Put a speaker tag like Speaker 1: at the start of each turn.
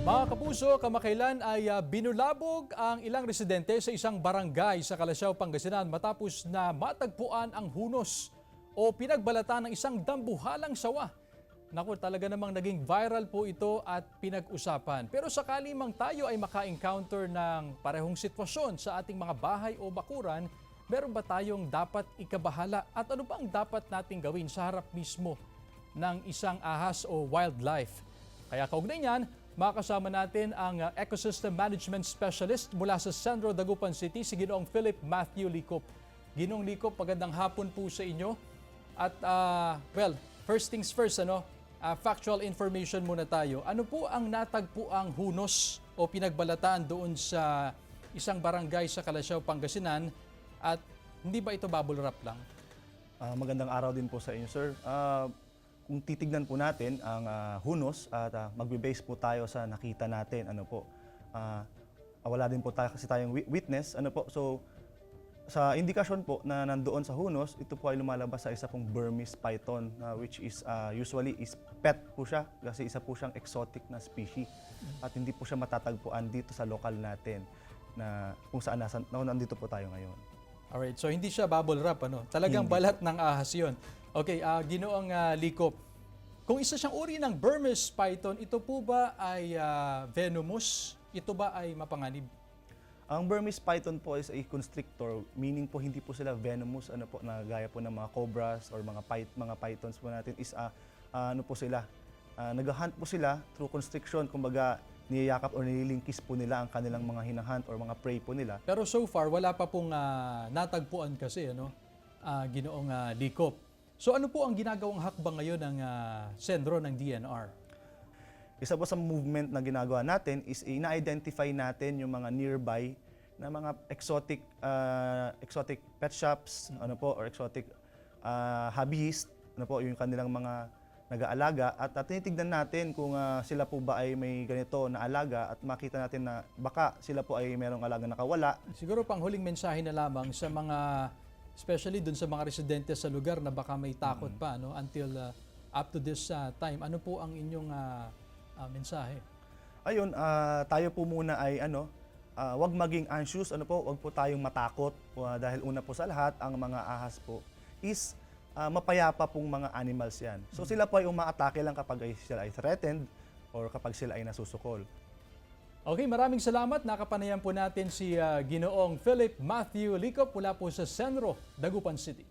Speaker 1: Mga kapuso, kamakailan ay binulabog ang ilang residente sa isang barangay sa Calasiao, Pangasinan matapos na matagpuan ang hunos o pinagbalatan ng isang dambuhalang sawa. Naku, talaga namang naging viral po ito at pinag-usapan. Pero sakali mang tayo ay maka-encounter ng parehong sitwasyon sa ating mga bahay o bakuran, meron ba tayong dapat ikabahala at ano ba ang dapat nating gawin sa harap mismo ng isang ahas o wildlife? Kaya kaugnay niyan, makasama natin ang Ecosystem Management Specialist mula sa Sendro, Dagupan City, si Ginoong Philip Matthew Licop. Ginoong Licop, magandang hapon po sa inyo. At first things first, factual information muna tayo. Ano po ang natagpuang hunos o pinagbalataan doon sa isang barangay sa Calasiao, Pangasinan at hindi ba ito bubble wrap lang?
Speaker 2: Magandang araw din po sa inyo, sir. Kung titignan po natin ang hunos at magbe-base po tayo sa nakita natin, wala din po tayo kasi tayong witness, So sa indikasyon po na nandoon sa hunos, ito po ay lumalabas sa isa pong Burmese python, which is usually is pet po siya kasi isa po siyang exotic na species at hindi po siya matatagpuan dito sa lokal natin na kung saan nandito po tayo ngayon.
Speaker 1: Alright, so hindi siya bubble wrap, Talagang balat ng ahas yun. Okay, Ginoong Licop, kung isa siyang uri ng Burmese python, ito po ba ay venomous? Ito ba ay mapanganib?
Speaker 2: Ang Burmese python po is a constrictor, meaning po hindi po sila venomous, na gaya po ng mga cobras or mga pythons po natin is nag-hunt po sila through constriction, kumbaga niyayakap o nililingkis po nila ang kanilang mga hinahunt or mga prey po nila.
Speaker 1: Pero so far, wala pa pong natagpuan kasi, Ginoong Licop. So ano po ang ginagawang hakbang ngayon ng Sendro ng DNR?
Speaker 2: Isa po sa movement na ginagawa natin is ina-identify natin yung mga nearby na mga exotic pet shops, or exotic hobbyist, yung kanilang mga nag-aalaga at tinitignan natin kung sila po ba ay may ganito na alaga at makita natin na baka sila po ay merong alaga nakawala.
Speaker 1: Siguro pang huling mensahe na lamang sa mga, especially dun sa mga residente sa lugar na baka may takot pa until up to this time. Ano po ang inyong mensahe?
Speaker 2: Ayun, tayo po muna ay wag maging anxious, wag po tayong matakot dahil una po sa lahat ang mga ahas po is mapayapa pong mga animals yan. So sila po ay umaatake lang kapag sila ay threatened or kapag sila ay nasusukol.
Speaker 1: Okay, maraming salamat. Nakapanayan po natin si Ginoong Philip Matthew Licop mula po sa Sendro, Dagupan City.